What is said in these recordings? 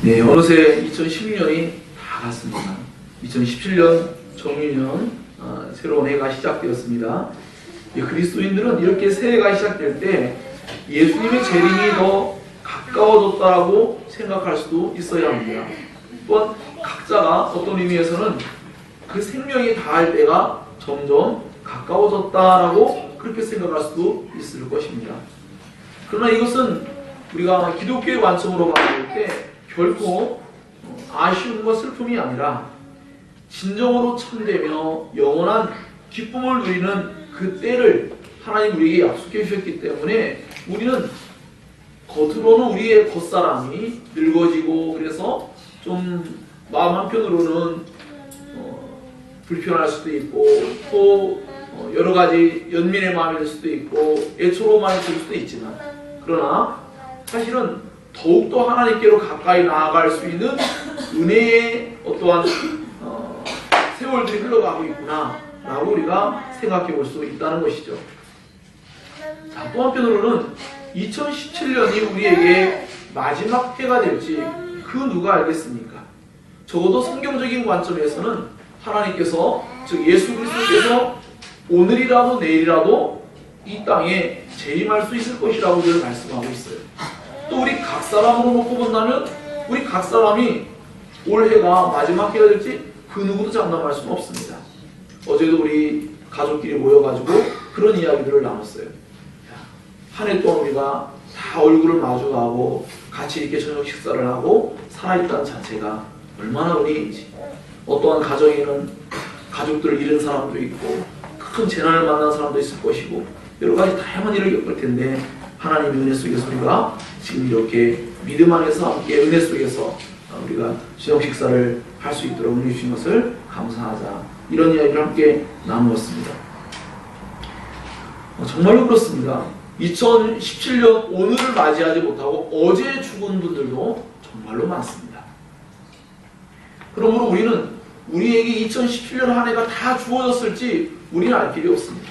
네, 어느새 2016년이 다 갔습니다. 2017년 정유년 새로운 해가 시작되었습니다. 그리스도인들은 이렇게 새해가 시작될 때 예수님의 재림이 더 가까워졌다고 생각할 수도 있어야 합니다. 또한 각자가 어떤 의미에서는 그 생명이 닿을 때가 점점 가까워졌다라고 그렇게 생각할 수도 있을 것입니다. 그러나 이것은 우리가 기독교의 관점으로 봤을 때 결코 아쉬움과 슬픔이 아니라 진정으로 참되며 영원한 기쁨을 누리는 그 때를 하나님 우리에게 약속해 주셨기 때문에 우리는 겉으로는 우리의 겉사람이 늙어지고 그래서 좀 마음 한편으로는 불편할 수도 있고 또 여러 가지 연민의 마음이 들 수도 있고 애처로운 마음이 들 수도 있지만 그러나 사실은 더욱더 하나님께로 가까이 나아갈 수 있는 은혜의 어떠한 세월들이 흘러가고 있구나 라고 우리가 생각해 볼 수 있다는 것이죠. 자, 또 한편으로는 2017년이 우리에게 마지막 해가 될지 그 누가 알겠습니까? 적어도 성경적인 관점에서는 하나님께서 즉 예수 그리스도께서 오늘이라도 내일이라도 이 땅에 재림할 수 있을 것이라고 늘 말씀하고 있어요. 또 우리 각 사람으로 놓고 본다면 우리 각 사람이 올해가 마지막 해가 될지 그 누구도 장담할 수는 없습니다. 어제도 우리 가족끼리 모여가지고 그런 이야기들을 나눴어요. 한 해 동안 우리가 다 얼굴을 마주하고 같이 이렇게 저녁 식사를 하고 살아있다는 자체가 얼마나 은혜인지. 어떠한 가정에는 가족들을 잃은 사람도 있고 큰 재난을 만난 사람도 있을 것이고 여러 가지 다양한 일을 겪을 텐데 하나님의 은혜 속에서 우리가 지금 이렇게 믿음 안에서 함께 은혜 속에서 우리가 저녁 식사를 할 수 있도록 은혜 주신 것을 감사하자 이런 이야기를 함께 나누었습니다. 정말로 그렇습니다. 2017년 오늘을 맞이하지 못하고 어제 죽은 분들도 정말로 많습니다. 그러므로 우리는 우리에게 2017년 한 해가 다 주어졌을지 우리는 알 길이 없습니다.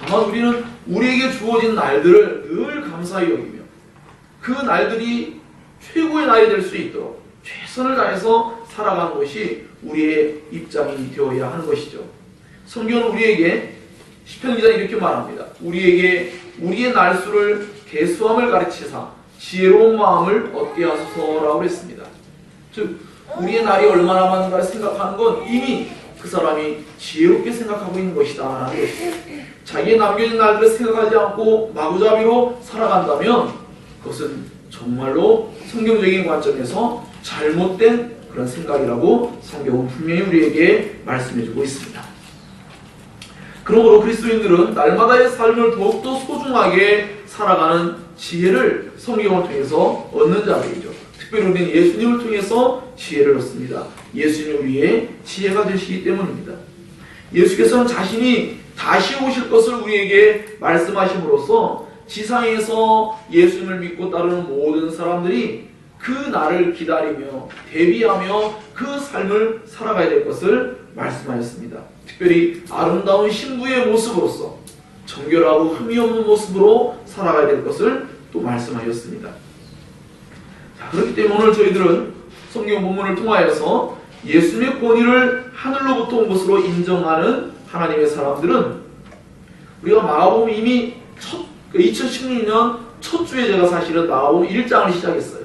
다만 우리는 우리에게 주어진 날들을 늘 감사히 여기며 그 날들이 최고의 날이 될 수 있도록 최선을 다해서 살아가는 것이 우리의 입장이 되어야 하는 것이죠. 성경은 우리에게 시편 기자는 이렇게 말합니다. 우리에게 우리의 날수를 계수함을 가르치사 지혜로운 마음을 얻게 하소서라고 했습니다. 즉 우리의 날이 얼마나 많은가를 생각하는 건 이미 그 사람이 지혜롭게 생각하고 있는 것이다 라는 것이죠. 자기의 남겨진 날들을 생각하지 않고 마구잡이로 살아간다면 그것은 정말로 성경적인 관점에서 잘못된 그런 생각이라고 성경은 분명히 우리에게 말씀해주고 있습니다. 그러므로 그리스도인들은 날마다의 삶을 더욱더 소중하게 살아가는 지혜를 성경을 통해서 얻는 자들이죠. 특별히 우리는 예수님을 통해서 지혜를 얻습니다. 예수님이 우리의 지혜가 되시기 때문입니다. 예수께서는 자신이 다시 오실 것을 우리에게 말씀하심으로써 지상에서 예수님을 믿고 따르는 모든 사람들이 그 날을 기다리며 대비하며 그 삶을 살아가야 될 것을 말씀하셨습니다. 특별히 아름다운 신부의 모습으로서 정결하고 흠이 없는 모습으로 살아가야 될 것을 또 말씀하셨습니다. 자, 그렇기 때문에 오늘 저희들은 성경 본문을 통하여서 예수님의 권위를 하늘로부터 온 것으로 인정하는 하나님의 사람들은 우리가 마가복음 이미 2016년 첫 주에 제가 사실은 마가복음 1장을 시작했어요.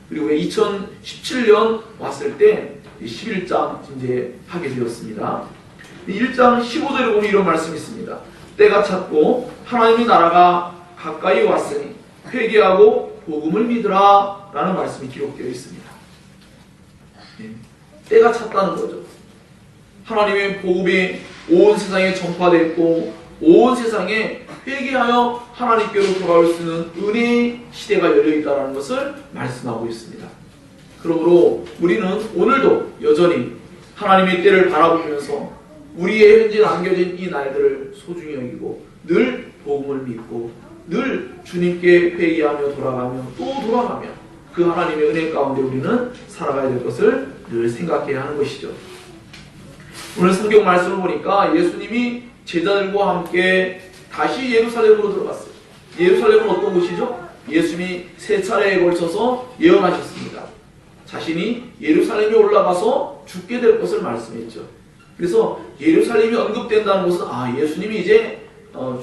그리고 2017년 왔을 때 11장 이제 하게 되었습니다. 1장 15절에 보면 이런 말씀이 있습니다. 때가 찼고 하나님의 나라가 가까이 왔으니 회개하고 복음을 믿으라 라는 말씀이 기록되어 있습니다. 때가 찼다는 거죠. 하나님의 복음이 온 세상에 전파됐고 온 세상에 회개하여 하나님께로 돌아올 수 있는 은혜의 시대가 열려있다는 것을 말씀하고 있습니다. 그러므로 우리는 오늘도 여전히 하나님의 때를 바라보면서 우리의 현재 남겨진 이 날들을 소중히 여기고 늘 복음을 믿고 늘 주님께 회개하며 돌아가며 또 돌아가며 그 하나님의 은혜 가운데 우리는 살아가야 될 것을 늘 생각해야 하는 것이죠. 오늘 성경 말씀을 보니까 예수님이 제자들과 함께 다시 예루살렘으로 들어갔어요. 예루살렘은 어떤 곳이죠? 예수님이 세 차례에 걸쳐서 예언하셨습니다. 자신이 예루살렘에 올라가서 죽게 될 것을 말씀했죠. 그래서 예루살렘이 언급된다는 것은 예수님이 이제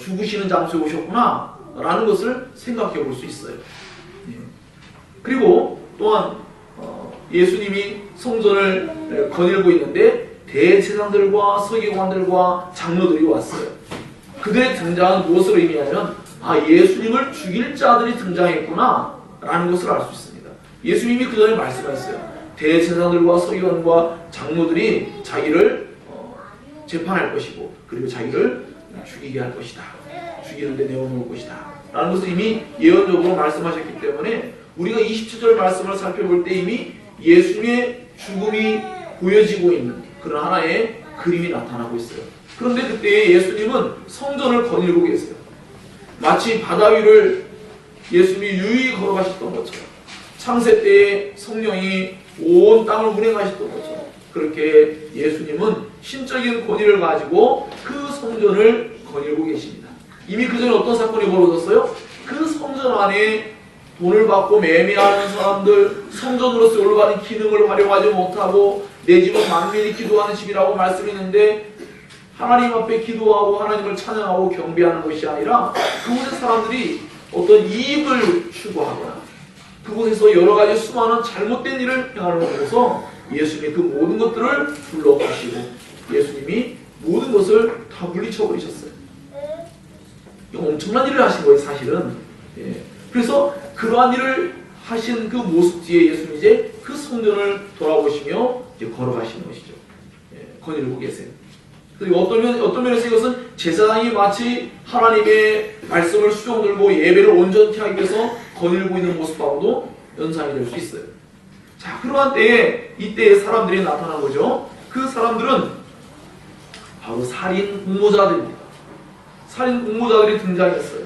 죽으시는 장소에 오셨구나 라는 것을 생각해 볼 수 있어요. 그리고 또한 예수님이 성전을 거닐고 있는데 대제사장들과 서기관들과 장로들이 왔어요. 그들의 등장은 무엇을 의미하냐면 예수님을 죽일 자들이 등장했구나 라는 것을 알 수 있습니다. 예수님이 그 전에 말씀하셨어요. 대제사장들과 서기관과 장로들이 자기를 재판할 것이고 그리고 자기를 죽이게 할 것이다. 죽이는데 내어놓을 것이다 라는 것을 이미 예언적으로 말씀하셨기 때문에 우리가 27절 말씀을 살펴볼 때 이미 예수님의 죽음이 보여지고 있는 그런 하나의 그림이 나타나고 있어요. 그런데 그때 예수님은 성전을 거닐고 계세요. 마치 바다 위를 예수님이 유유히 걸어가셨던 것처럼 창세 때에 성령이 온 땅을 운행하셨던 것처럼 그렇게 예수님은 신적인 권위를 가지고 그 성전을 거닐고 계십니다. 이미 그 전에 어떤 사건이 벌어졌어요? 그 성전 안에 돈을 받고 매매하는 사람들, 성전으로서 올바른 기능을 활용하지 못하고 내 집은 만민이 기도하는 집이라고 말씀했는데 하나님 앞에 기도하고 하나님을 찬양하고 경배하는 것이 아니라 그곳의 사람들이 어떤 이익을 추구하거나 그곳에서 여러 가지 수많은 잘못된 일을 행하는 곳에서 예수님이 그 모든 것들을 불러가시고 예수님이 모든 것을 다 물리쳐 버리셨어요. 엄청난 일을 하신 거예요, 사실은. 그래서 그러한 일을 하신 그 모습 뒤에 예수님이 이제 그 성전을 돌아보시며 이제 걸어가시는 것이죠. 거닐고 계세요. 어떤 면에서 이것은 제사장이 마치 하나님의 말씀을 수종 들고 예배를 온전히 하기 위해서 거닐고 있는 모습하고도 연상이 될 수 있어요. 자, 그러한 때에 이때의 사람들이 나타난 거죠. 그 사람들은 바로 살인 공모자들입니다. 살인 공모자들이 등장했어요.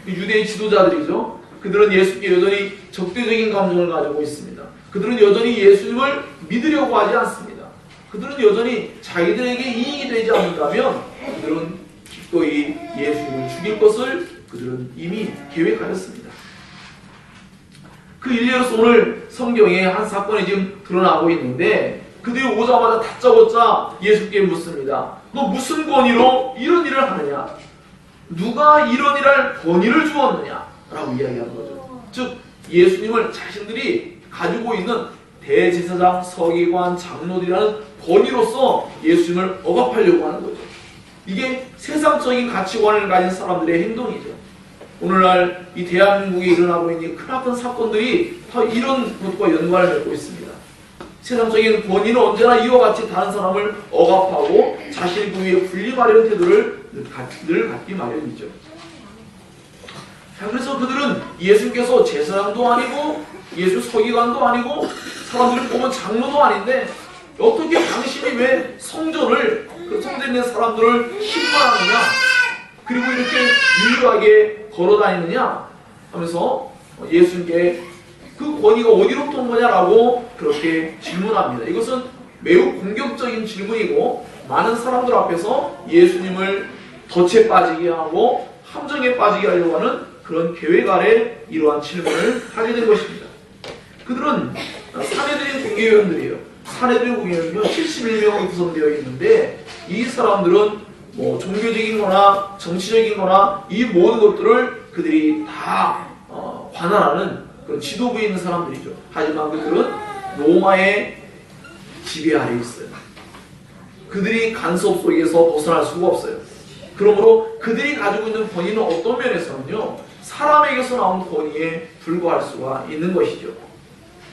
유대의 지도자들이죠. 그들은 예수께 여전히 적대적인 감정을 가지고 있습니다. 그들은 여전히 예수님을 믿으려고 하지 않습니다. 그들은 여전히 자기들에게 이익이 되지 않는다면 그들은 기꺼이 예수님을 죽일 것을 그들은 이미 계획하였습니다. 그 일례로서 오늘 성경에 한 사건이 지금 드러나고 있는데 그들이 오자마자 다짜고짜 예수께 묻습니다. 너 무슨 권위로 이런 일을 하느냐? 누가 이런 일을 할 권위를 주었느냐? 라고 이야기하는 거죠. 즉 예수님을 자신들이 가지고 있는 대제사장, 서기관, 장로들이라는 권위로서 예수님을 억압하려고 하는 거죠. 이게 세상적인 가치관을 가진 사람들의 행동이죠. 오늘날 이 대한민국에 일어나고 있는 크나큰 사건들이 다 이런 것과 연관을 맺고 있습니다. 세상적인 권위는 언제나 이와 같이 다른 사람을 억압하고 자신의 그 위에 군림하려는 태도를 늘 갖기 마련이죠. 자, 그래서 그들은 예수님께서 제사장도 아니고 예수 서기관도 아니고 사람들이 보면 장로도 아닌데 어떻게 당신이 왜 성전을 그 성전에 있는 사람들을 신문하느냐 그리고 이렇게 유일하게 걸어다니느냐 하면서 예수님께 그 권위가 어디로부터 온 거냐라고 그렇게 질문합니다. 이것은 매우 공격적인 질문이고 많은 사람들 앞에서 예수님을 덫에 빠지게 하고 함정에 빠지게 하려고 하는 그런 계획 아래 이러한 질문을 하게 된 것입니다. 그들은 사내들인 공회의원들이에요. 사내들인 공회의원은 71명으로 구성되어 있는데 이 사람들은 뭐 종교적인 거나 정치적인 거나 이 모든 것들을 그들이 다 관할하는 그런 지도부에 있는 사람들이죠. 하지만 그들은 로마의 지배 아래 있어요. 그들이 간섭 속에서 벗어날 수가 없어요. 그러므로 그들이 가지고 있는 권위는 어떤 면에서는요, 사람에게서 나온 권위에 불과할 수가 있는 것이죠.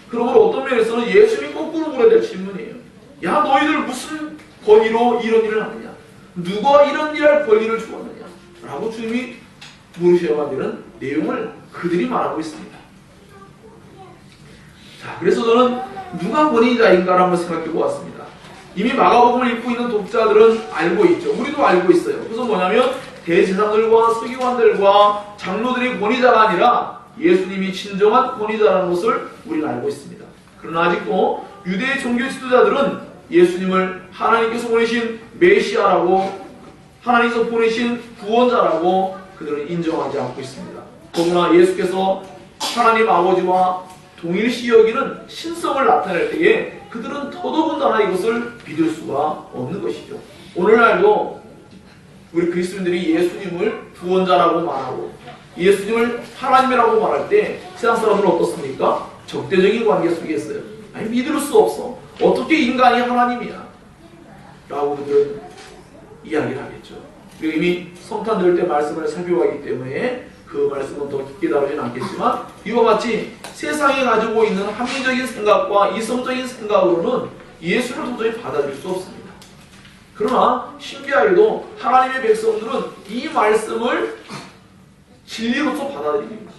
그러므로 어떤 면에서는 예수님이 거꾸로 물어야 될 질문이에요. 야, 너희들 무슨 권위로 이런 일을 하느냐? 누가 이런 일할 권리를 주었느냐? 라고 주님이 물으셔야 되는 내용을 그들이 말하고 있습니다. 자, 그래서 저는 누가 권위자인가를 한번 생각해 보았습니다. 이미 마가복음을 읽고 있는 독자들은 알고 있죠. 우리도 알고 있어요. 그래서 뭐냐면 대제사장들과 서기관들과 장로들이 권위자가 아니라 예수님이 진정한 권위자라는 것을 우리는 알고 있습니다. 그러나 아직도 유대의 종교 지도자들은 예수님을 하나님께서 보내신 메시아라고 하나님께서 보내신 구원자라고 그들은 인정하지 않고 있습니다. 더구나 예수께서 하나님 아버지와 동일시 여기는 신성을 나타낼 때에 그들은 더더군다나 이것을 믿을 수가 없는 것이죠. 오늘날도 우리 그리스도인들이 예수님을 구원자라고 말하고 예수님을 하나님이라고 말할 때 세상 사람들은 어떻습니까? 적대적인 관계 속에 있어요. 아니, 믿을 수 없어. 어떻게 인간이 하나님이야? 라고 그들은 이야기를 하겠죠. 그리고 이미 성탄 될 때 말씀을 살펴봤기 때문에 그 말씀은 더 깊게 다루진 않겠지만 이와 같이 세상이 가지고 있는 합리적인 생각과 이성적인 생각으로는 예수를 도저히 받아들일 수 없습니다. 그러나 신기하게도 하나님의 백성들은 이 말씀을 진리로서 받아들입니다.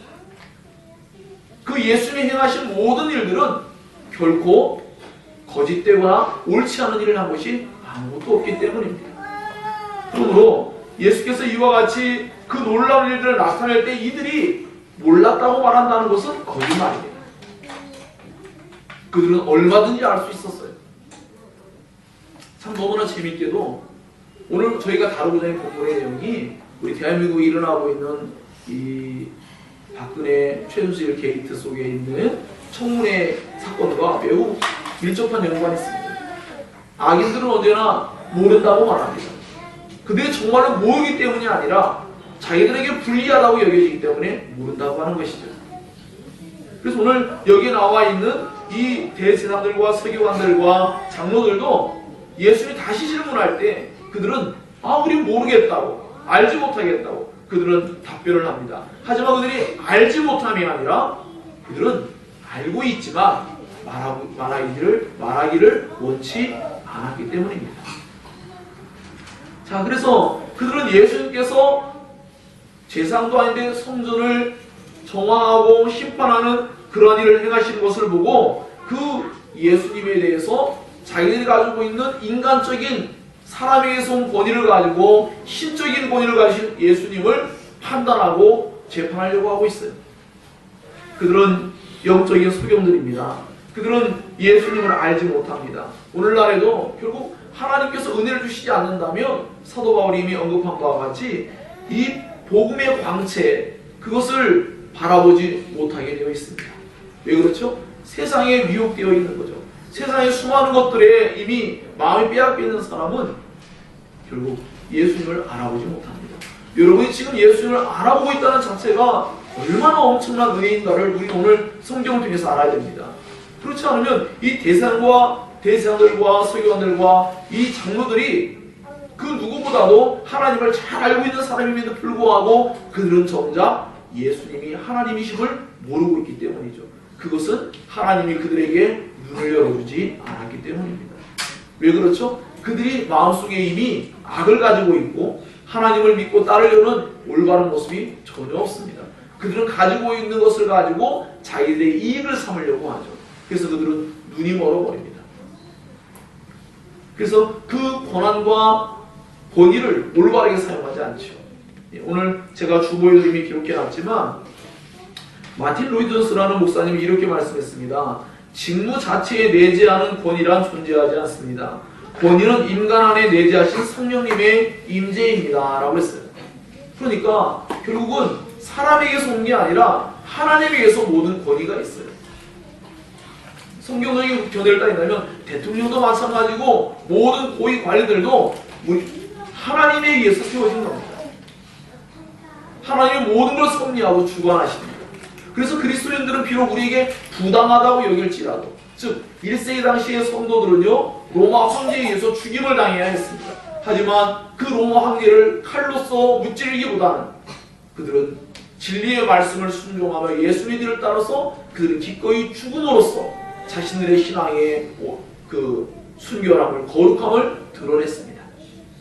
그 예수님이 행하신 모든 일들은 결코 거짓되거나 옳지 않은 일을 한 것이 아무것도 없기 때문입니다. 그러므로 예수께서 이와 같이 그 놀라운 일들을 나타낼 때 이들이 몰랐다고 말한다는 것은 거짓말입니다. 그들은 얼마든지 알 수 있었어요. 참 너무나 재밌게도 오늘 저희가 다루고자 하는 본문의 내용이 우리 대한민국에 일어나고 있는 이 박근혜 최순실 게이트 속에 있는 청문회 사건과 매우 밀접한 연관이 있습니다. 악인들은 언제나 모른다고 말합니다. 그들이 정말로 모르기 때문이 아니라 자기들에게 불리하다고 여겨지기 때문에 모른다고 하는 것이죠. 그래서 오늘 여기에 나와 있는 이 대제사장들과 서기관들과 장로들도 예수님이 다시 질문할 때 그들은 우리 모르겠다고, 알지 못하겠다고 그들은 답변을 합니다. 하지만 그들이 알지 못함이 아니라 그들은 알고 있지만 말하기를 원치 않았기 때문입니다. 자, 그래서 그들은 예수님께서 제사장도 아닌데 성전을 정화하고 심판하는 그러한 일을 행하시는 것을 보고 그 예수님에 대해서 자기들이 가지고 있는 인간적인 사람에게서 온 권위를 가지고 신적인 권위를 가진 예수님을 판단하고 재판하려고 하고 있어요. 그들은 영적인 소경들입니다. 그들은 예수님을 알지 못합니다. 오늘날에도 결국 하나님께서 은혜를 주시지 않는다면 사도 바울이 이미 언급한 바와 같이 이 복음의 광채 그것을 바라보지 못하게 되어 있습니다. 왜 그렇죠? 세상에 미혹되어 있는 거죠. 세상의 수많은 것들에 이미 마음이 빼앗겨 있는 사람은 결국 예수님을 알아보지 못합니다. 여러분이 지금 예수님을 알아보고 있다는 자체가 얼마나 엄청난 은혜인가를 우리 오늘 성경을 통해서 알아야 됩니다. 그렇지 않으면 이 대제사장들과 서기관들과 이 장로들이 그 누구보다도 하나님을 잘 알고 있는 사람임에도 불구하고 그들은 정작 예수님이 하나님이심을 모르고 있기 때문이죠. 그것은 하나님이 그들에게 눈을 열어주지 않았기 때문입니다. 왜 그렇죠? 그들이 마음속에 이미 악을 가지고 있고 하나님을 믿고 따르려는 올바른 모습이 전혀 없습니다. 그들은 가지고 있는 것을 가지고 자기들의 이익을 삼으려고 하죠. 그래서 그들은 눈이 멀어버립니다. 그래서 그 권한과 권위를 올바르게 사용하지 않죠. 오늘 제가 주보에도 이미 기록해놨지만 마틴 로이드 존스라는 목사님이 이렇게 말씀했습니다. 직무 자체에 내재하는 권위란 존재하지 않습니다. 권위는 인간 안에 내재하신 성령님의 임재입니다 라고 했어요. 그러니까 결국은 사람에게서 온 게 아니라 하나님에게서 모든 권위가 있어요. 성경적인 견해를 따진다면 대통령도 마찬가지고 모든 고위 관리들도 하나님에 의해서 세워진 겁니다. 하나님의 모든 걸 섭리하고 주관하십니다. 그래서 그리스도인들은 비록 우리에게 부당하다고 여길지라도, 즉 1세기 당시의 성도들은요 로마 황제에 의해서 죽임을 당해야 했습니다. 하지만 그 로마 황제를 칼로서 무찌르기보다는 그들은 진리의 말씀을 순종하며 예수의 뒤를 따라서 그들은 기꺼이 죽음으로써 자신들의 신앙의 그 순결함을, 거룩함을 드러냈습니다.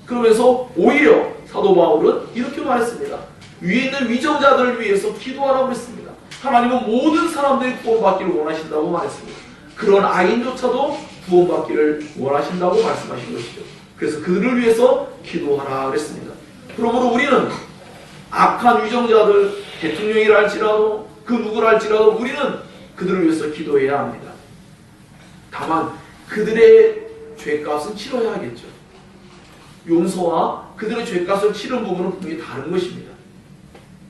그러면서 오히려 사도 바울은 이렇게 말했습니다. 위에 있는 위정자들을 위해서 기도하라고 했습니다. 하나님은 모든 사람들이 구원받기를 원하신다고 말했습니다. 그런 악인조차도 구원받기를 원하신다고 말씀하신 것이죠. 그래서 그들을 위해서 기도하라 그랬습니다. 그러므로 우리는 악한 위정자들, 대통령이라 할지라도 그 누구라 할지라도 우리는 그들을 위해서 기도해야 합니다. 다만 그들의 죄값은 치러야 하겠죠. 용서와 그들의 죄값을 치른 부분은 분명히 다른 것입니다.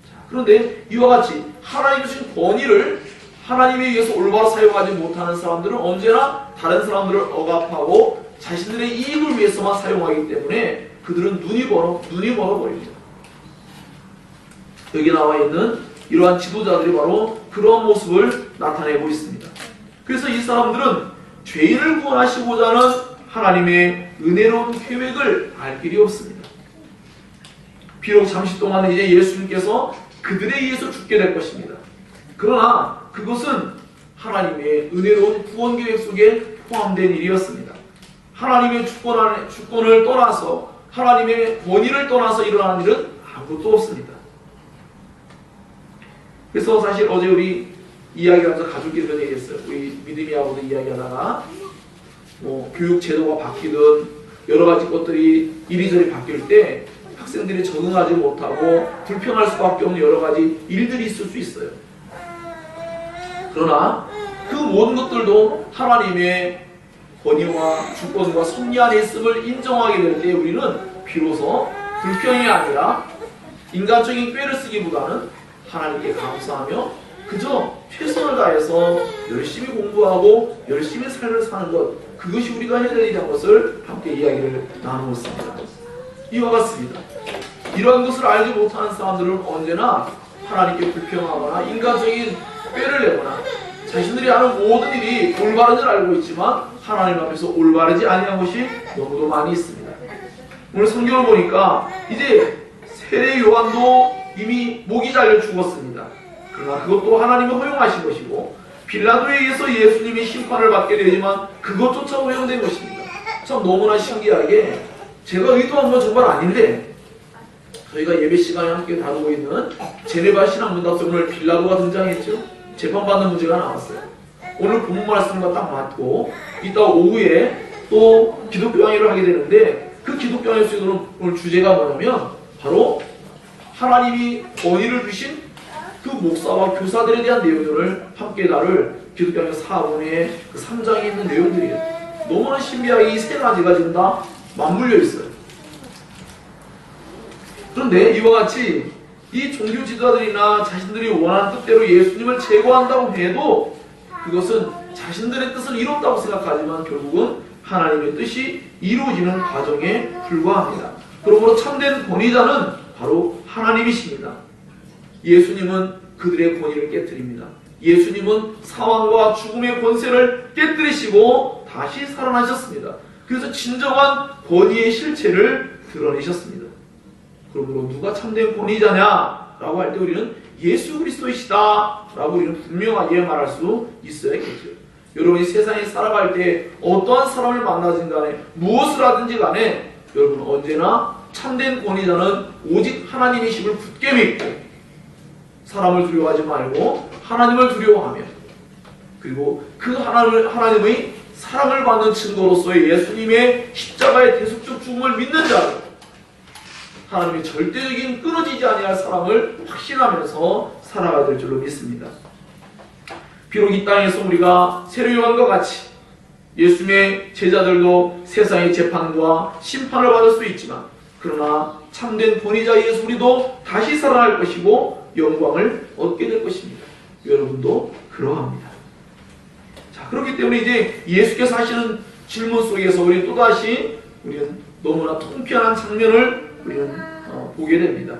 자, 그런데 이와 같이 하나님이 주신 권위를 하나님에 의해서 올바로 사용하지 못하는 사람들은 언제나 다른 사람들을 억압하고 자신들의 이익을 위해서만 사용하기 때문에 그들은 눈이 멀어버립니다. 여기 나와 있는 이러한 지도자들이 바로 그런 모습을 나타내고 있습니다. 그래서 이 사람들은 죄인을 구원하시고자 하는 하나님의 은혜로운 계획을 알 길이 없습니다. 비록 잠시 동안 이제 예수님께서 그들에 의해서 죽게 될 것입니다. 그러나 그것은 하나님의 은혜로운 구원 계획 속에 포함된 일이었습니다. 하나님의 주권을 떠나서 하나님의 권위를 떠나서 일어나는 일은 아무것도 없습니다. 그래서 사실 어제 우리 이야기하면서 가족끼리 그런 얘기했어요. 우리 믿음이하고도 이야기하다가 교육 제도가 바뀌든 여러 가지 것들이 이리저리 바뀔 때 학생들이 적응하지 못하고 불평할 수밖에 없는 여러 가지 일들이 있을 수 있어요. 그러나 그 모든 것들도 하나님의 권위와 주권과 섭리 안에 있음을 인정하게 될 때 우리는 비로소 불평이 아니라 인간적인 꾀를 쓰기보다는 하나님께 감사하며 그저 최선을 다해서 열심히 공부하고 열심히 삶을 사는 것, 그것이 우리가 해야 될 일이라는 것을 함께 이야기를 나누었습니다. 이와 같습니다. 이러한 것을 알지 못하는 사람들은 언제나 하나님께 불평하거나 인간적인 꾀를 내거나 자신들이 하는 모든 일이 올바른 줄 알고 있지만 하나님 앞에서 올바르지 아니한 것이 너무도 많이 있습니다. 오늘 성경을 보니까 이제 세례 요한도 이미 목이 잘려 죽었습니다. 그러나 그것도 하나님이 허용하신 것이고 빌라도에 의해서 예수님이 심판을 받게 되지만 그것조차 허용된 것입니다. 참 너무나 신기하게 제가 의도한 건 정말 아닌데 저희가 예배 시간에 함께 다루고 있는 제네바 신학문답서 오늘 빌라도가 등장했죠. 재판받는 문제가 나왔어요. 오늘 본문 말씀과 딱 맞고 이따 오후에 또 기독교강의를 하게 되는데 그 기독교강의 오늘 주제가 뭐냐면 바로 하나님이 권위를 주신 그 목사와 교사들에 대한 내용들을 함께 다룰 기독교강의 4분의 그 3장에 있는 내용들이에요. 너무나 신비하게 이 세 가지가 지금 다 맞물려 있어요. 그런데 이와 같이 이 종교 지도자들이나 자신들이 원하는 뜻대로 예수님을 제거한다고 해도 그것은 자신들의 뜻을 이뤘다고 생각하지만 결국은 하나님의 뜻이 이루어지는 과정에 불과합니다. 그러므로 참된 권위자는 바로 하나님이십니다. 예수님은 그들의 권위를 깨뜨립니다. 예수님은 사망과 죽음의 권세를 깨뜨리시고 다시 살아나셨습니다. 그래서 진정한 권위의 실체를 드러내셨습니다. 그러므로 누가 참된 권위자냐라고 할 때 우리는 예수 그리스도이시다 라고 우리는 분명하게 말할 수 있어야겠죠. 여러분이 세상에 살아갈 때 어떠한 사람을 만나든 간에 무엇을 하든지 간에 여러분 언제나 참된 권위자는 오직 하나님이심을 굳게 믿고 사람을 두려워하지 말고 하나님을 두려워하며 그리고 그 하나님의 사랑을 받는 증거로서의 예수님의 십자가의 대속적 죽음을 믿는 자로 하나님의 절대적인 끊어지지 아니할 사랑을 확신하면서 살아가야 될 줄로 믿습니다. 비록 이 땅에서 우리가 세례 요한과 같이 예수님의 제자들도 세상의 재판과 심판을 받을 수 있지만 그러나 참된 권위자이에서 우리도 다시 살아날 것이고 영광을 얻게 될 것입니다. 여러분도 그러합니다. 자, 그렇기 때문에 이제 예수께서 하시는 질문 속에서 우리 또다시 우리는 너무나 통쾌한 장면을 우리는 보게 됩니다.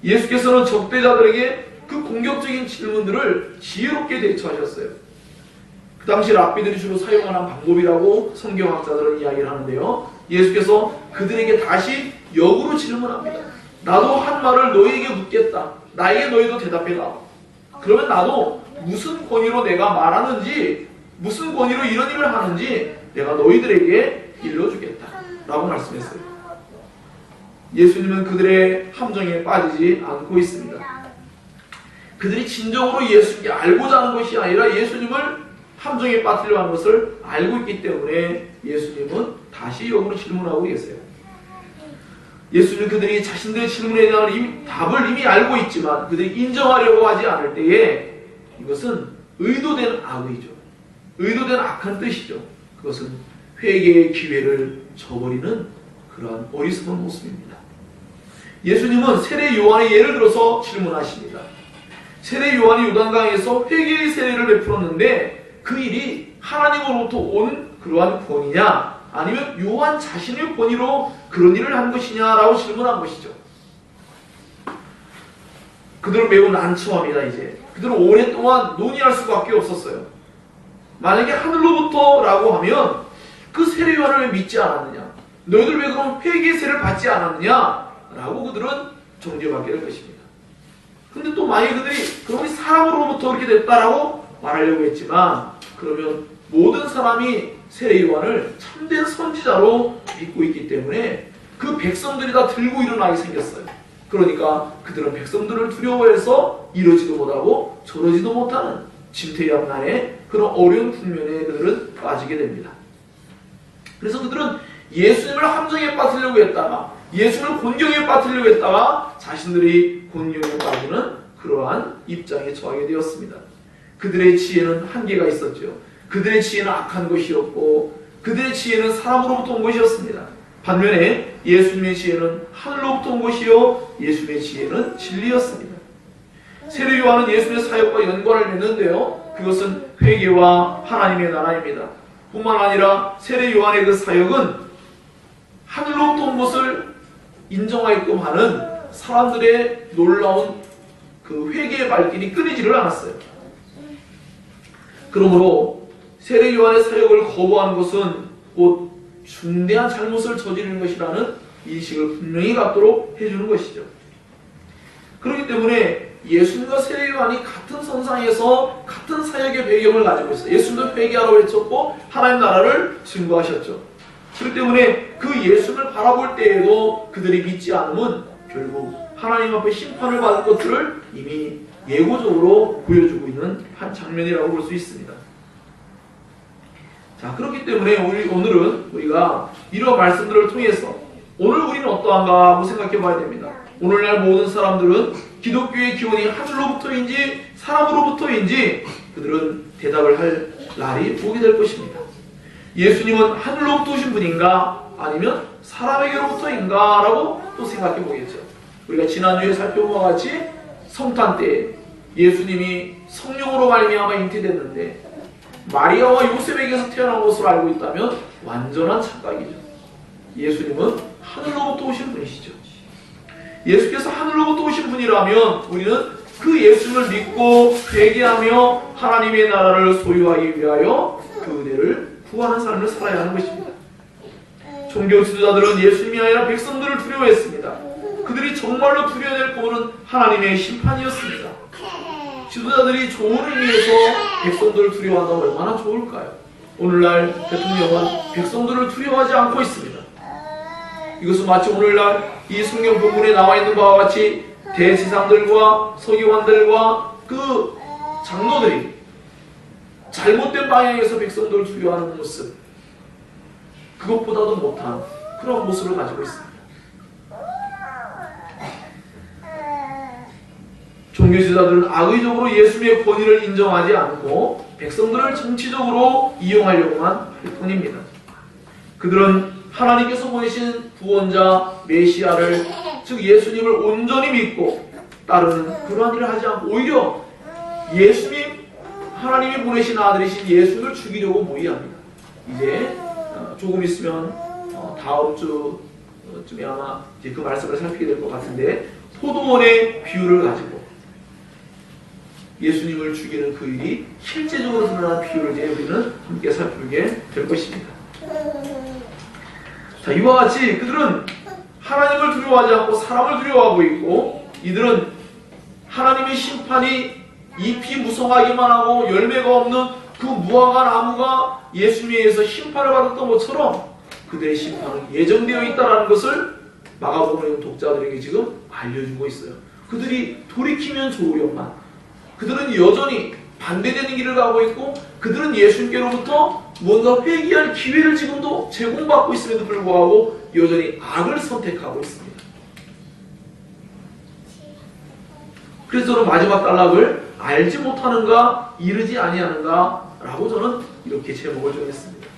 예수께서는 적대자들에게 그 공격적인 질문들을 지혜롭게 대처하셨어요. 그 당시 랍비들이 주로 사용하는 방법이라고 성경학자들은 이야기를 하는데요. 예수께서 그들에게 다시 역으로 질문합니다. 나도 한 말을 너희에게 묻겠다. 나에게 너희도 대답해라. 그러면 나도 무슨 권위로 내가 말하는지 무슨 권위로 이런 일을 하는지 내가 너희들에게 일러주겠다 라고 말씀했어요. 예수님은 그들의 함정에 빠지지 않고 있습니다. 그들이 진정으로 예수님께 알고자 하는 것이 아니라 예수님을 함정에 빠뜨리려 하는 것을 알고 있기 때문에 예수님은 다시 역으로 질문하고 계세요. 예수님은 그들이 자신들의 질문에 대한 답을 이미 알고 있지만 그들이 인정하려고 하지 않을 때에 이것은 의도된 악의죠. 의도된 악한 뜻이죠. 그것은 회개의 기회를 저버리는 그러한 어리석은 모습입니다. 예수님은 세례 요한의 예를 들어서 질문하십니다. 세례 요한이 요단강에서 회개의 세례를 베풀었는데 그 일이 하나님으로부터 온 그러한 권위냐 아니면 요한 자신의 권위로 그런 일을 한 것이냐라고 질문한 것이죠. 그들은 매우 난처합니다. 이제 그들은 오랫동안 논의할 수밖에 없었어요. 만약에 하늘로부터 라고 하면 그 세례 요한을 왜 믿지 않았느냐, 너희들 왜 그럼 회개의 세례를 받지 않았느냐 라고 그들은 정죄받게 될 것입니다. 근데 또 만약에 그들이 그럼 사람으로부터 그렇게 됐다라고 말하려고 했지만, 그러면 모든 사람이 세례 요한을 참된 선지자로 믿고 있기 때문에 그 백성들이 다 들고 일어나게 생겼어요. 그러니까 그들은 백성들을 두려워해서 이러지도 못하고 저러지도 못하는 진퇴양난의 그런 어려운 국면에 그들은 빠지게 됩니다. 그래서 그들은 예수님을 함정에 빠뜨리려고 했다가, 예수님을 곤경에 빠뜨리려고 했다가 자신들이 곤경에 빠지는 그러한 입장에 처하게 되었습니다. 그들의 지혜는 한계가 있었죠. 그들의 지혜는 악한 것이었고 그들의 지혜는 사람으로부터 온 것이었습니다. 반면에 예수님의 지혜는 하늘로부터 온 것이요 예수님의 지혜는 진리였습니다. 세례 요한은 예수님의 사역과 연관을 맺는데요, 그것은 회개와 하나님의 나라입니다. 뿐만 아니라 세례 요한의 그 사역은 하늘로부터 온 것을 인정하게끔 하는 사람들의 놀라운 그 회개의 발길이 끊이지를 않았어요. 그러므로 세례 요한의 사역을 거부하는 것은 곧 중대한 잘못을 저지르는 것이라는 인식을 분명히 갖도록 해주는 것이죠. 그렇기 때문에 예수님과 세례 요한이 같은 선상에서 같은 사역의 배경을 가지고 있어요. 예수님도 회개하라고 외쳤고 하나님 나라를 증거하셨죠. 그렇기 때문에 그 예수님을 바라볼 때에도 그들이 믿지 않으면 결국 하나님 앞에 심판을 받을 것들을 이미 예고적으로 보여주고 있는 한 장면이라고 볼 수 있습니다. 자, 그렇기 때문에 오늘은 우리가 이러한 말씀들을 통해서 오늘 우리는 어떠한가 하고 생각해 봐야 됩니다. 오늘날 모든 사람들은 기독교의 기원이 하늘로부터인지 사람으로부터인지 그들은 대답을 할 날이 오게 될 것입니다. 예수님은 하늘로부터 오신 분인가 아니면 사람에게로부터인가 라고 또 생각해 보겠죠. 우리가 지난주에 살펴본 것과 같이 성탄 때 예수님이 성령으로 말미암아 잉태됐는데 마리아와 요셉에게서 태어난 것으로 알고 있다면 완전한 착각이죠. 예수님은 하늘로부터 오신 분이시죠. 예수께서 하늘로부터 오신 분이라면 우리는 그 예수를 믿고 회개하며 하나님의 나라를 소유하기 위하여 그 은혜를 구하는 삶을 살아야 하는 것입니다. 종교 지도자들은 예수님이 아니라 백성들을 두려워했습니다. 그들이 정말로 두려워야 될 부분은 하나님의 심판이었습니다. 지도자들이 좋은 의미에서 백성들을 두려워한다면 얼마나 좋을까요? 오늘날 대통령은 백성들을 두려워하지 않고 있습니다. 이것은 마치 오늘날 이 성경 본문에 나와 있는 바와 같이 대제사장들과 서기관들과 그 장로들이 잘못된 방향에서 백성들을 두려워하는 모습, 그것보다도 못한 그런 모습을 가지고 있습니다. 종교지도자들은 악의적으로 예수님의 권위를 인정하지 않고 백성들을 정치적으로 이용하려고만 할 뿐입니다. 그들은 하나님께서 보내신 구원자 메시아를, 즉 예수님을 온전히 믿고 따르는 그러한 일을 하지 않고 오히려 예수님, 하나님이 보내신 아들이신 예수를 죽이려고 모의합니다. 이제 조금 있으면 다음 주쯤에 아마 이제 그 말씀을 살피게 될 것 같은데, 포도원의 비유를 가지고 예수님을 죽이는 그 일이 실제적으로 드러난 비유를 이제 우리는 함께 살피게 될 것입니다. 자, 이와 같이 그들은 하나님을 두려워하지 않고 사람을 두려워하고 있고, 이들은 하나님의 심판이 잎이 무성하기만 하고 열매가 없는 그 무화과 나무가 예수님에 의해서 심판을 받았던 것처럼 그들의 심판은 예정되어 있다는 것을 마가복음의 독자들에게 지금 알려주고 있어요. 그들이 돌이키면 좋으련만, 그들은 여전히 반대되는 길을 가고 있고, 그들은 예수님께로부터 뭔가 회개할 기회를 지금도 제공받고 있음에도 불구하고 여전히 악을 선택하고 있습니다. 그래서 저는 마지막 단락을 알지 못하는가 이르지 아니하는가 라고 저는 이렇게 제목을 정했습니다.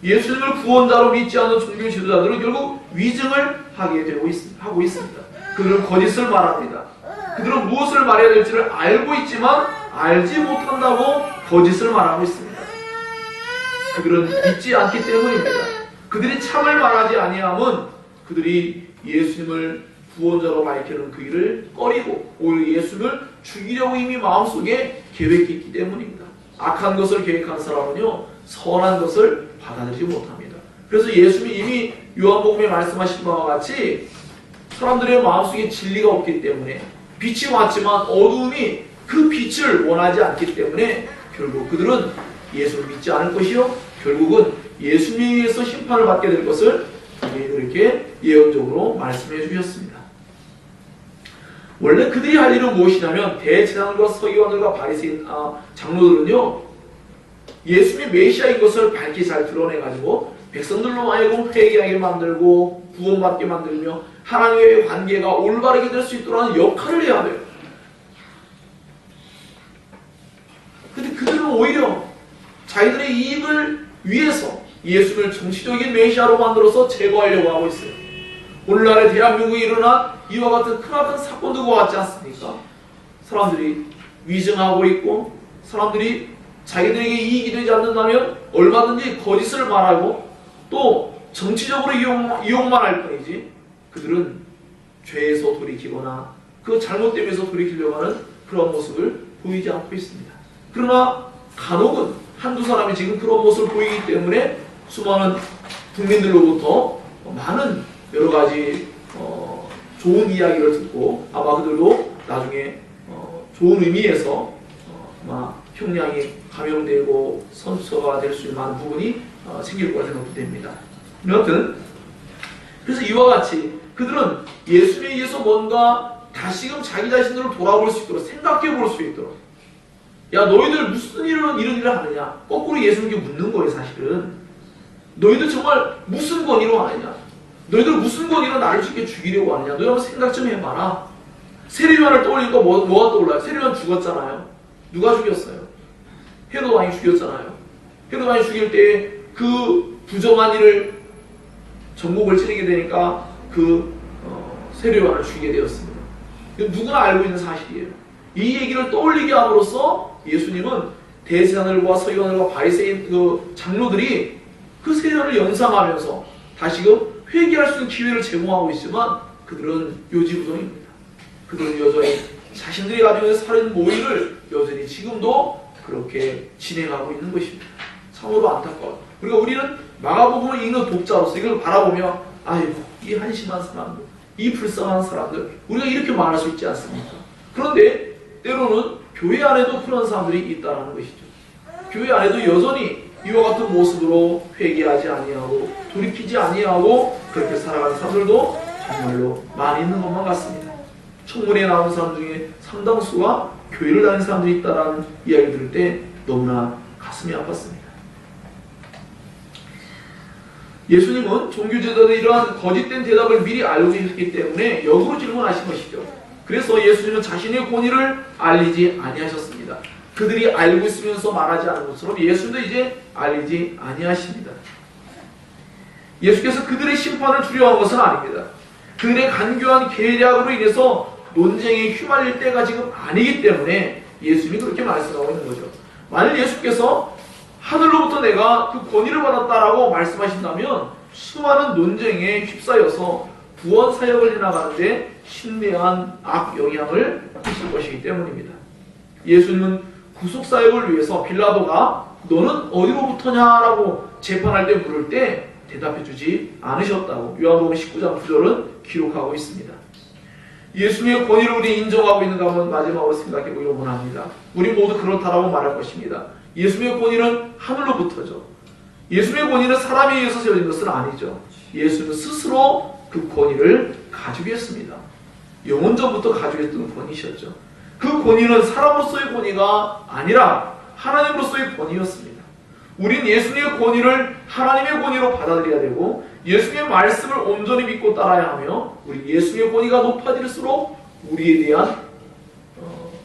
예수님을 구원자로 믿지 않는 종교 지도자들은 결국 위증을 하고 있습니다. 그들은 거짓을 말합니다. 그들은 무엇을 말해야 될지를 알고 있지만 알지 못한다고 거짓을 말하고 있습니다. 그들은 믿지 않기 때문입니다. 그들이 참을 말하지 아니함은 그들이 예수님을 구원자로 밝히는 그 일을 꺼리고 오히려 예수님을 죽이려고 이미 마음속에 계획했기 때문입니다. 악한 것을 계획한 사람은요, 선한 것을 받아들이지 못합니다. 그래서 예수님이 이미 요한복음에 말씀하신 바와 같이 사람들의 마음속에 진리가 없기 때문에 빛이 왔지만 어두움이 그 빛을 원하지 않기 때문에 결국 그들은 예수를 믿지 않을 것이요, 결국은 예수님에 의해서 심판을 받게 될 것을 이렇게 예언적으로 말씀해 주셨습니다. 원래 그들이 할 일은 무엇이냐면 대제사장과 서기관들과 바리새인 장로들은요, 예수님이 메시아인 것을 밝히 잘 드러내가지고 백성들로 하여금 회개하게 만들고 구원받게 만들며 하나님의 관계가 올바르게 될 수 있도록 하는 역할을 해야 돼요. 근데 그들은 오히려 자기들의 이익을 위해서 예수를 정치적인 메시아로 만들어서 제거하려고 하고 있어요. 오늘날의 대한민국에 일어난 이와 같은 크나큰 사건도 그와 같지 않습니까? 사람들이 위증하고 있고 사람들이 자기들에게 이익이 되지 않는다면 얼마든지 거짓을 말하고 또 정치적으로 이용만 할 뿐이지 그들은 죄에서 돌이키거나 그 잘못됨에서 돌이키려고 하는 그런 모습을 보이지 않고 있습니다. 그러나 간혹은 한두 사람이 지금 그런 모습을 보이기 때문에 수많은 국민들로부터 많은 여러 가지 좋은 이야기를 듣고 아마 그들도 나중에 좋은 의미에서 아마 형량이 감형되고 선처가 될 수 있는 많은 부분이 생길 거라 생각도 됩니다. 여하튼 그래서 이와 같이 그들은 예수님에 의해서 뭔가 다시금 자기 자신들을 돌아볼 수 있도록 생각해 볼 수 있도록, 야 너희들 무슨 이런 일을 하느냐, 거꾸로 예수님께 묻는 거예요. 사실은 너희들 정말 무슨 권위로 하느냐, 너희들 무슨 권위로 나를 죽이려고 하느냐, 너희 한번 생각 좀 해봐라. 세례요한을 떠올리니까 뭐가 떠올라요? 세례요한 죽었잖아요. 누가 죽였어요? 헤롯 왕이 죽였잖아요. 헤롯 왕이 죽일 때 그 부정한 일을 전국을 찌르게 되니까 그 세례요한을 죽이게 되었습니다. 누구나 알고 있는 사실이에요. 이 얘기를 떠올리게 함으로써 예수님은 대제사장들과 서기관들과 바리새인 그 장로들이 그 세례를 연상하면서 다시금 회개할 수 있는 기회를 제공하고 있지만 그들은 요지부동입니다. 그들은 여전히 자신들이 가지고 있는 살인 모의를 여전히 지금도 그렇게 진행하고 있는 것입니다. 참으로 안타까워요. 그러니까 우리는 마가복음을 읽는 독자로서 이걸 바라보며 아이고 이 한심한 사람들, 이 불쌍한 사람들, 우리가 이렇게 말할 수 있지 않습니까? 그런데 때로는 교회 안에도 그런 사람들이 있다는 것이죠. 교회 안에도 여전히 이와 같은 모습으로 회개하지 아니하고 돌이키지 아니하고 그렇게 살아가는 사람들도 정말로 많이 있는 것만 같습니다. 청문회에 나온 사람 중에 상당수가 교회를 다니는 사람들이 있다는 이야기 들을 때 너무나 가슴이 아팠습니다. 예수님은 종교제자들의 이러한 거짓된 대답을 미리 알고 계셨기 때문에 역으로 질문하신 것이죠. 그래서 예수님은 자신의 권위를 알리지 아니하셨습니다. 그들이 알고 있으면서 말하지 않은 것처럼 예수님도 이제 알리지 아니하십니다. 예수께서 그들의 심판을 두려워한 것은 아닙니다. 그들의 간교한 계략으로 인해서 논쟁에 휘말릴 때가 지금 아니기 때문에 예수님이 그렇게 말씀하고 있는 거죠. 만일 예수께서 하늘로부터 내가 그 권위를 받았다라고 말씀하신다면 수많은 논쟁에 휩싸여서 구원 사역을 해나가는데 심대한 악영향을 끼칠 것이기 때문입니다. 예수님은 구속사역을 위해서 빌라도가 너는 어디로부터냐라고 재판할 때 물을 때 대답해주지 않으셨다고 요한복음 19장 9절은 기록하고 있습니다. 예수님의 권위를 우리 인정하고 있는가 한번 마지막으로 생각해보기를 원합니다. 우리 모두 그렇다라고 말할 것입니다. 예수님의 권위는 하늘로부터죠. 예수님의 권위는 사람에 의해서 세워진 것은 아니죠. 예수는 스스로 그 권위를 가지고 계셨습니다. 영원전부터 가지고 있던 권위셨죠. 그 권위는 사람으로서의 권위가 아니라 하나님으로서의 권위였습니다. 우린 예수님의 권위를 하나님의 권위로 받아들여야 되고 예수님의 말씀을 온전히 믿고 따라야 하며 우리 예수님의 권위가 높아질수록 우리에 대한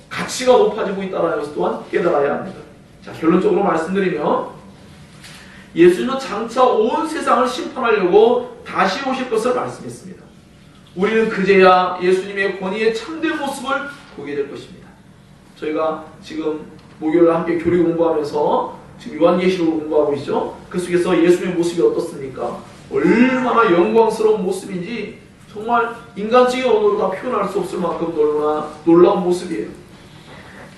가치가 높아지고 있다는 것을 또한 깨달아야 합니다. 자, 결론적으로 말씀드리면 예수님은 장차 온 세상을 심판하려고 다시 오실 것을 말씀했습니다. 우리는 그제야 예수님의 권위의 참된 모습을 보게 될 것입니다. 저희가 지금 목요일 함께 교리 공부하면서 지금 요한계시록을 공부하고 있죠. 그 속에서 예수님의 모습이 어떻습니까? 얼마나 영광스러운 모습인지 정말 인간적인 언어로 다 표현할 수 없을 만큼 너무나 놀라운 모습이에요.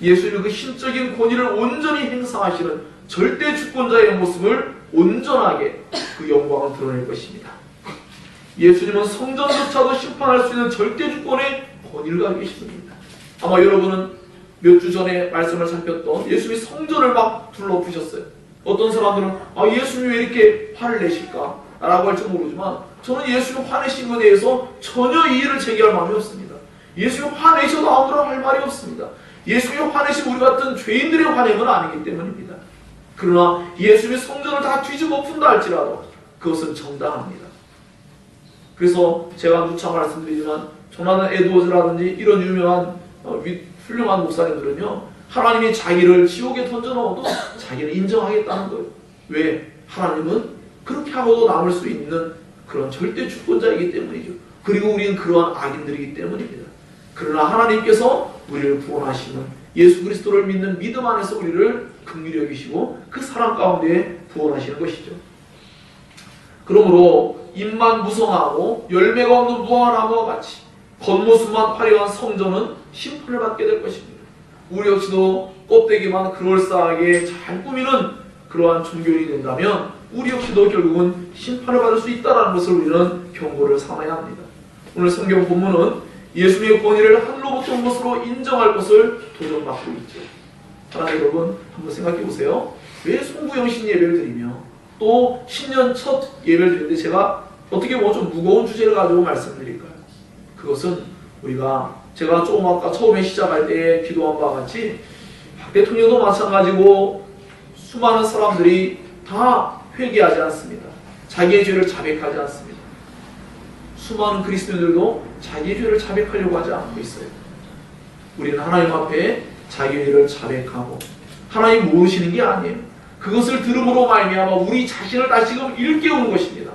예수님은 그 신적인 권위를 온전히 행사하시는 절대 주권자의 모습을 온전하게 그 영광을 드러낼 것입니다. 예수님은 성전조차도 심판할 수 있는 절대 주권의 권위를 가지고 계신 분입니다. 아마 여러분은 몇 주 전에 말씀을 살폈던 예수님이 성전을 막 둘러부셨어요. 어떤 사람들은 예수님이 왜 이렇게 화를 내실까? 라고 할지 모르지만 저는 예수님 화내신 것에 대해서 전혀 이의를 제기할 마음이 없습니다. 예수님 화내셔도 아무런 할 말이 없습니다. 예수님 화내신 우리 같은 죄인들의 화냄은 아니기 때문입니다. 그러나 예수님이 성전을 다 뒤집어 푼다 할지라도 그것은 정당합니다. 그래서 제가 누차 말씀드리지만 조나단 에드워즈라든지 이런 유명한 훌륭한 목사님들은요, 하나님이 자기를 지옥에 던져넣어도 자기는 인정하겠다는 거예요. 왜? 하나님은 그렇게 하고도 남을 수 있는 그런 절대 주권자이기 때문이죠. 그리고 우리는 그러한 악인들이기 때문입니다. 그러나 하나님께서 우리를 구원하시는 예수 그리스도를 믿는 믿음 안에서 우리를 긍휼히 여기시고 그 사랑 가운데 구원하시는 것이죠. 그러므로 잎만 무성하고 열매가 없는 무화과나무와 같이 겉모습만 화려한 성전은 심판을 받게 될 것입니다. 우리 역시도 껍데기만 그럴싸하게 잘 꾸미는 그러한 종교인이 된다면 우리 역시도 결국은 심판을 받을 수 있다는 것을 우리는 경고를 삼아야 합니다. 오늘 성경 본문은 예수님의 권위를 하늘로부터 온 것으로 인정할 것을 도전받고 있죠. 사랑하는 여러분, 한번 생각해 보세요. 왜 송구영신 예배를 드리며 또 신년 첫 예배를 드리는데 제가 어떻게 보면 좀 무거운 주제를 가지고 말씀드릴까요? 그것은 제가 조금 아까 처음에 시작할 때 기도한 바와 같이 박 대통령도 마찬가지고 수많은 사람들이 다 회개하지 않습니다. 자기의 죄를 자백하지 않습니다. 수많은 그리스도인들도 자기의 죄를 자백하려고 하지 않고 있어요. 우리는 하나님 앞에 자기의 죄를 자백하고 하나님 모르시는 게 아니에요. 그것을 들음으로 말미암아 우리 자신을 다시금 일깨우는 것입니다.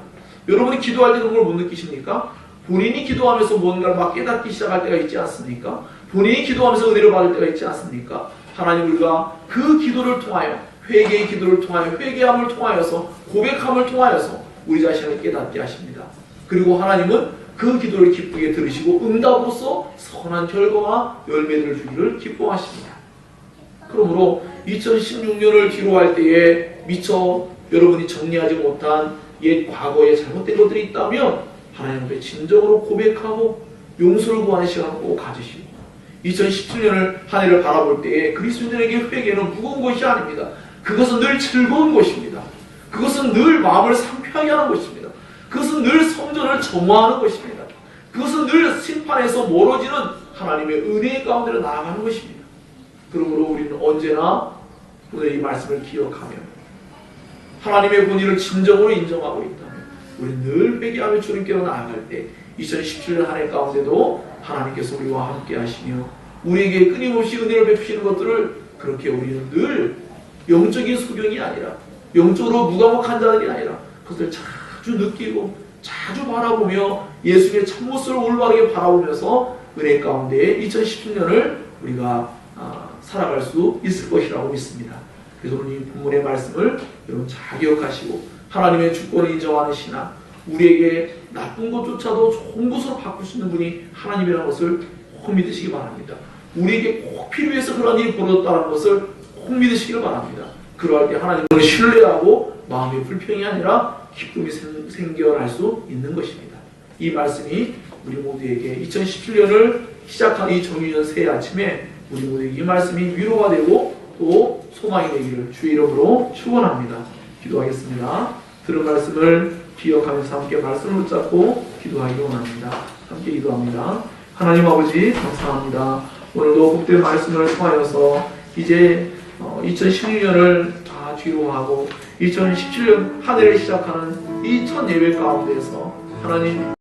여러분이 기도할 때 그런 걸 못 느끼십니까? 본인이 기도하면서 뭔가를 막 깨닫기 시작할 때가 있지 않습니까? 본인이 기도하면서 은혜를 받을 때가 있지 않습니까? 하나님 우리가 그 기도를 통하여 회개의 기도를 통하여 회개함을 통하여서 고백함을 통하여서 우리 자신을 깨닫게 하십니다. 그리고 하나님은 그 기도를 기쁘게 들으시고 응답으로서 선한 결과와 열매를 주기를 기뻐하십니다. 그러므로 2016년을 뒤로 할 때에 미처 여러분이 정리하지 못한 옛 과거에 잘못된 것들이 있다면 하나님 앞에 진정으로 고백하고 용서를 구하는 시간을 꼭 가지시고 2017년을 한 해를 바라볼 때에 그리스도인에게 회개는 무거운 것이 아닙니다. 그것은 늘 즐거운 것입니다. 그것은 늘 마음을 상쾌하게 하는 것입니다. 그것은 늘 성전을 점화하는 것입니다. 그것은 늘 심판에서 멀어지는 하나님의 은혜의 가운데로 나아가는 것입니다. 그러므로 우리는 언제나 오늘 이 말씀을 기억하며 하나님의 권위를 진정으로 인정하고 있다면 우리는 늘 회개하며 주님께로 나아갈 때 2017년 한 해 가운데도 하나님께서 우리와 함께 하시며 우리에게 끊임없이 은혜를 베푸시는 것들을 그렇게 우리는 늘 영적인 소경이 아니라 영적으로 무감각한 자들이 아니라 그것을 자주 느끼고 자주 바라보며 예수님의 참모습을 올바르게 바라보면서 은혜 가운데 2017년을 우리가 살아갈 수 있을 것이라고 믿습니다. 그래서 오늘 이 본문의 말씀을 여러분 잘 기억하시고 하나님의 주권을 인정하는 신앙, 우리에게 나쁜 것조차도 좋은 것으로 바꿀 수 있는 분이 하나님이라는 것을 꼭 믿으시기 바랍니다. 우리에게 꼭 필요해서 그런 일이 벌어졌다는 것을 꼭 믿으시길 바랍니다. 그러할 때 하나님을 신뢰하고 마음의 불평이 아니라 기쁨이 생겨날 수 있는 것입니다. 이 말씀이 우리 모두에게 2017년을 시작한 이 정유년 새해 아침에 우리 모두에게 이 말씀이 위로가 되고 또 소망이 되기를 주의 이름으로 축원합니다. 기도하겠습니다. 들은 말씀을 기억하면서 함께 말씀을 붙잡고 기도하기 원합니다. 함께 기도합니다. 하나님 아버지 감사합니다. 오늘도 복된 말씀을 통하여서 이제 2016년을 다 뒤로 하고 2017년 한 해를 시작하는 이 첫 예배 가운데에서 하나님